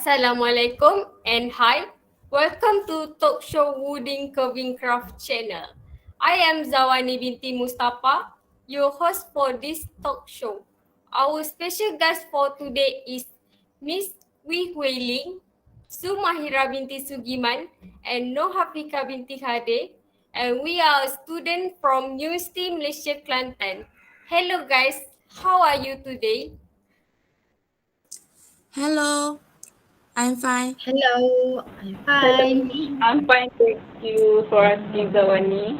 Assalamualaikum and hi. Welcome to Talk Show Wooding Curving Craft channel. I am Zawani binti Mustapha, your host for this talk show. Our special guest for today is Miss Wee Hui Ling, MAHIRAH binti SUGIMAN, and HAFIKAH binti KADIR. And we are a student from University Malaysia Kelantan. Hello guys, how are you today? Hello, I'm fine. Hello, I'm Hello, fine. I'm fine. Thank you for asking, Zawani.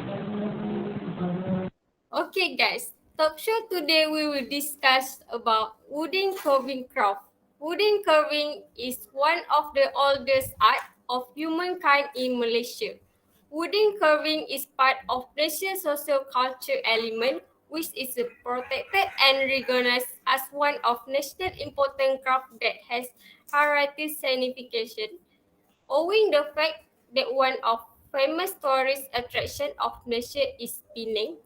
Okay guys, talk show today we will discuss about wooden carving craft. Wooden carving is one of the oldest art of humankind in Malaysia. Wooden carving is part of Malaysian social culture element which is protected and recognized as one of national important craft that has heritage signification. Owing the fact that one of famous tourist attraction of Malaysia is Penang,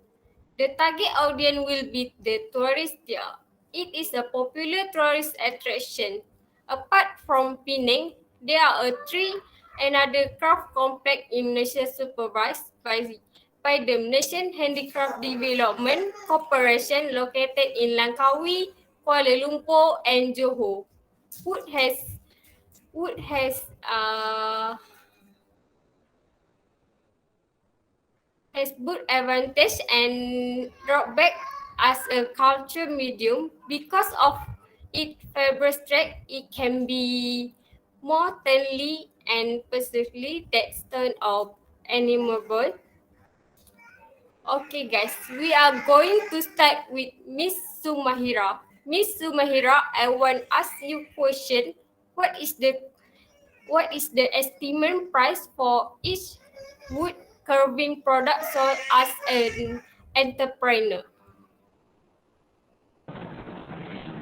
the target audience will be the tourists there. It is a popular tourist attraction. Apart from Penang, there are three another craft complex in Malaysia supervised by the Malaysian Handicraft Development Corporation located in Langkawi, Kuala Lumpur and Johor. Wood has wood has uh, has both advantage and drawback as a culture medium. Because of its fibrous strength, it can be more thinly and persistently that stone or animable. Okay guys, we are going to start with Miss Sumahira. Miss Sumahira, I want to ask you question. What is the what is the estimate price for each wood carving product sold as an entrepreneur?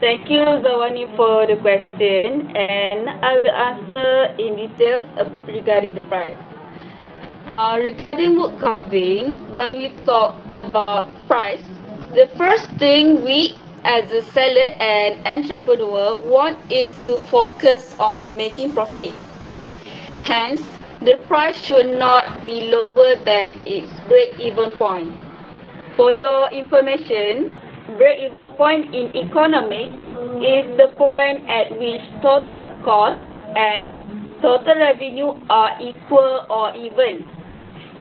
Thank you, Zawani, for the question, and I will answer in detail regarding the price. Regarding wood carving, when we talk about price, the first thing we as a seller and entrepreneur want is to focus on making profit. Hence, the price should not be lower than its break-even point. For your information, break-even point in economics is the point at which total cost and total revenue are equal or even.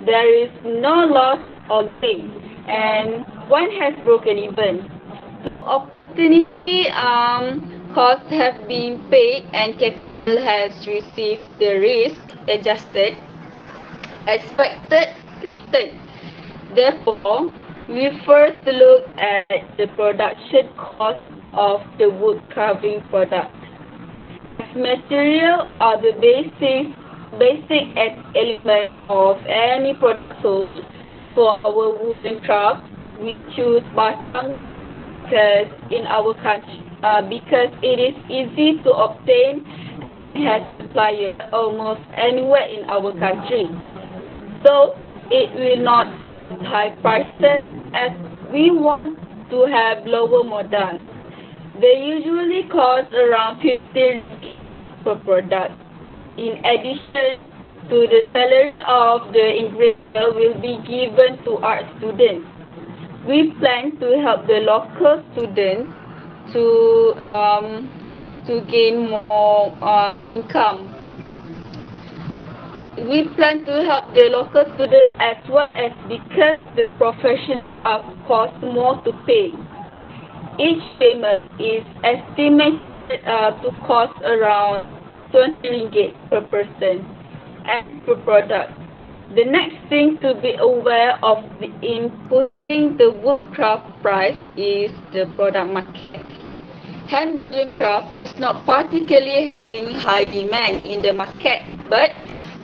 There is no loss or gain, and one has broken even. Opportunity costs have been paid and capital has received the risk adjusted expected return. Therefore, we first look at the production cost of the wood carving product. As material are the basic element of any product sold. For our wooden craft, we choose batang because in our country, because it is easy to obtain and has suppliers almost anywhere in our country. So it will not have high prices as we want to have lower modal. They usually cost around 50 per product. In addition to the salary of the ingredient will be given to art students. We plan to help the local students to gain more income. We plan to help the local students as well as because the professionals are cost more to pay. Each payment is estimated to cost around 20 ringgit per person and per product. The next thing to be aware of in putting the woodcraft price is the product market. Handloom craft is not particularly having high demand in the market, but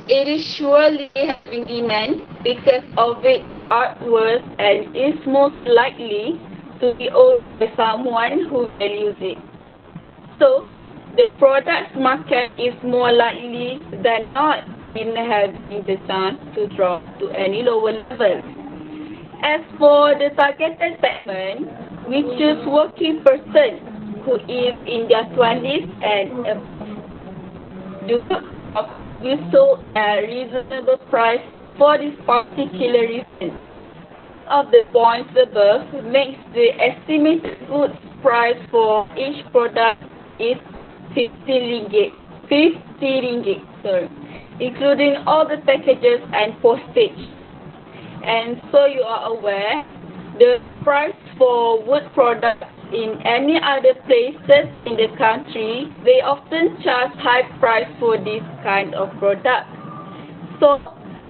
it is surely having demand because of its artwork and is most likely to be owned by someone who values it. So, the product market is more likely than not in having the chance to drop to any lower level. As for the targeted segment, we choose working persons who is in their 20s and above. the wood will sold at a reasonable price for this particular reason. Of the points above makes the estimated goods price for each product is 50 ringgit. 50 ringgit, sorry, including all the packages and postage. And so you are aware, the price for wood products in any other places in the country, they often charge high price for this kind of product. So,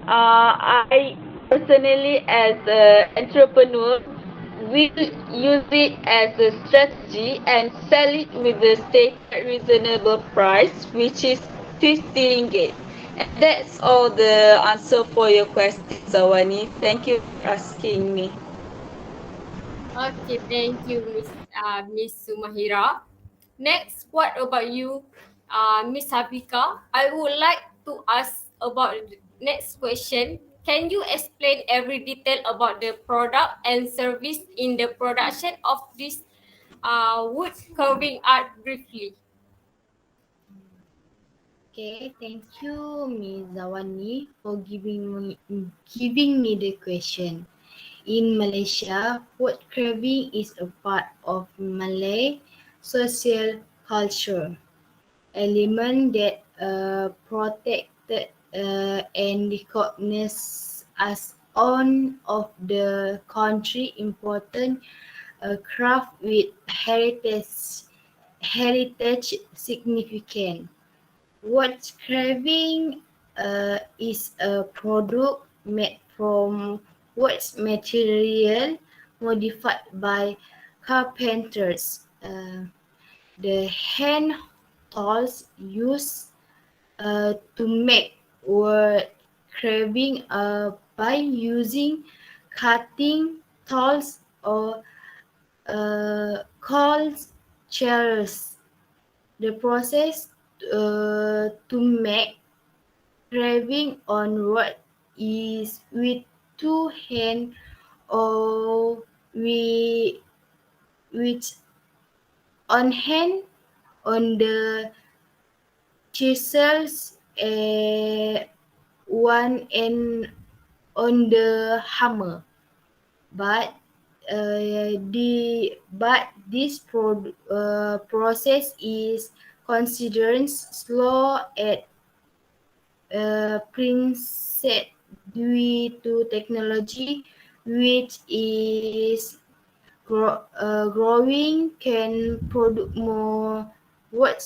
I personally, as an entrepreneur, will use it as a strategy and sell it with the stated reasonable price, which is 50 ringgit. And that's all the answer for your question, Zawani. Thank you for asking me. Okay, thank you, Miss Mahira. Next, what about you, Miss Hafika? I would like to ask about the next question. Can you explain every detail about the product and service in the production of this wood carving art briefly? Okay, thank you, Ms. Zawani, for giving me the question. In Malaysia, wood carving is a part of Malay social culture, element that protected and recognized as one of the country important craft with heritage significance. Wood carving is a product made from wood material modified by carpenters. The hand tools used to make wood carving by using cutting tools or called shears. The process to make carving on wood is with two hands or with on hand on the chisels, one end on the hammer. But this process is considered slow at preset due to technology which is growing can produce more wood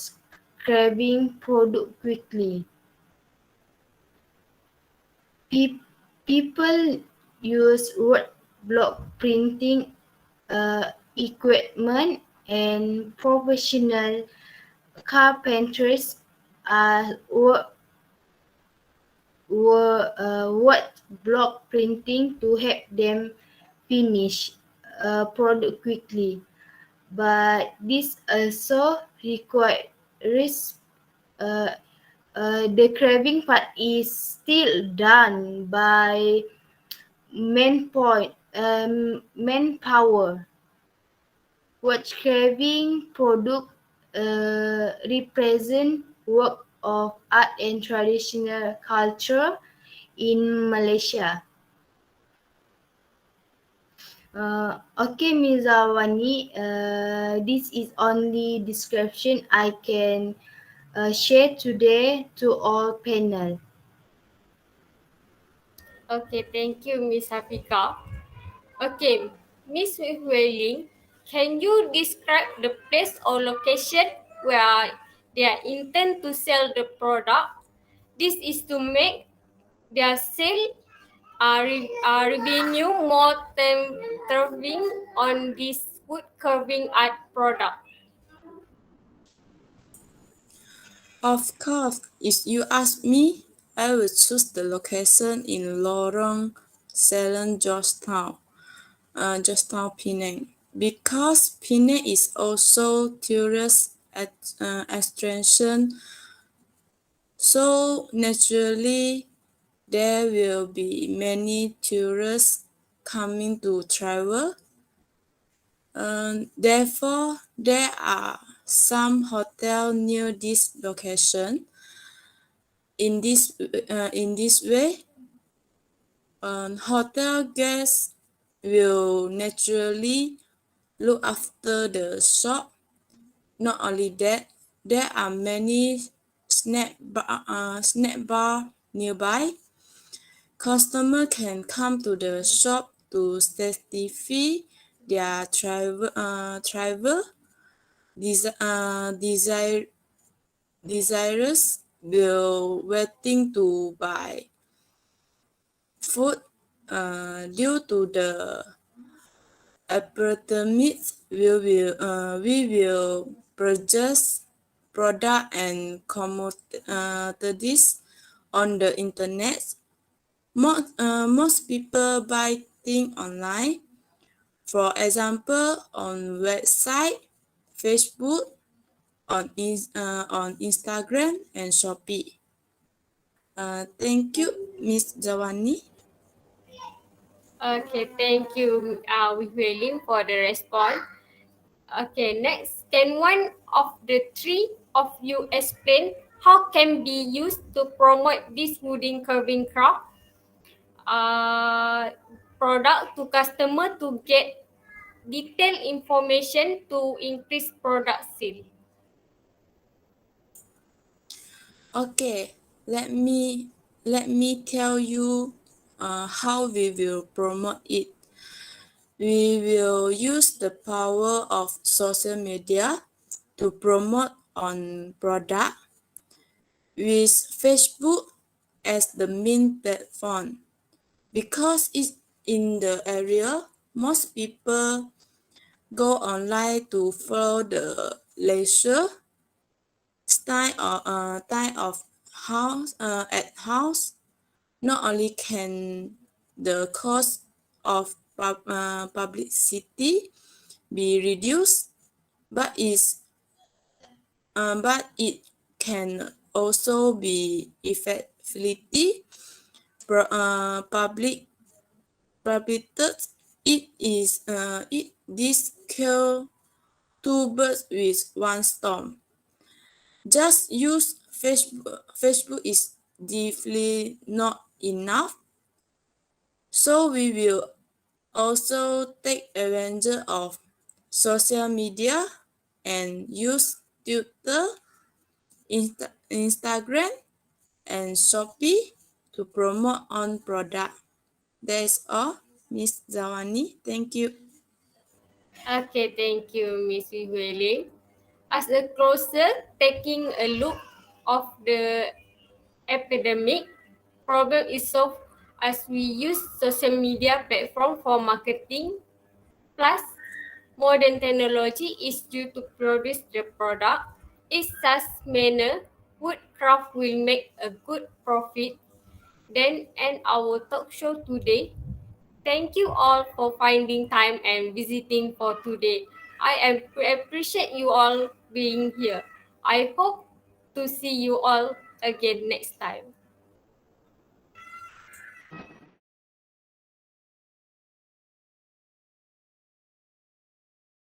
carving product quickly. People use wood block printing equipment and professional carpenters are wood block printing to help them finish product quickly. But this also requires the carving part is still done by manpower. Wood carving product represent work of art and traditional culture in Malaysia. Okay, Ms. Zawani, this is only description I can share today to all panel. Okay, thank you, Miss Hafika. Okay, Miss Wei, can you describe the place or location where they intend to sell the product? This is to make their sale revenue more thriving on this wood carving art product. Of course, if you ask me, I would choose the location in Lorong Selen, Georgetown, Penang, because Penang is also tourist attraction. So naturally, there will be many tourists coming to travel. Therefore, there are some hotels near this location. In this way, hotel guests will naturally look after the shop. Not only that, there are many snack bar nearby. Customer can come to the shop to satisfy their travel desire desires will waiting to buy food due to the epidemic. We will purchase product and commodities on the internet. Most people buy things online, for example on website, Facebook, on Instagram and Shopee. Thank you, Miss Zawani. Okay, thank you, William, for the response. Okay, next, can one of the three of you explain how can be used to promote this wooden carving craft product to customer to get detailed information to increase product sale? Okay, let me tell you how we will promote it. We will use the power of social media to promote on product with Facebook as the main platform. Because it's in the area, most people go online to follow the leisure style of house at house. Not only can the cost of publicity be reduced, but it can also be effectively publicated. This kill two birds with one stone. Just use Facebook. Facebook is definitely not enough. So we will also take advantage of social media and use Twitter, Instagram, and Shopee to promote on product. That's all, Miss Zawani. Thank you. Okay, thank you, Miss William. As a closer taking a look of the epidemic problem is solved as we use social media platform for marketing. Plus, modern technology is due to produce the product. In such manner, woodcraft will make a good profit. Then end our talk show today. Thank you all for finding time and visiting for today. Appreciate you all being here. I hope to see you all again next time.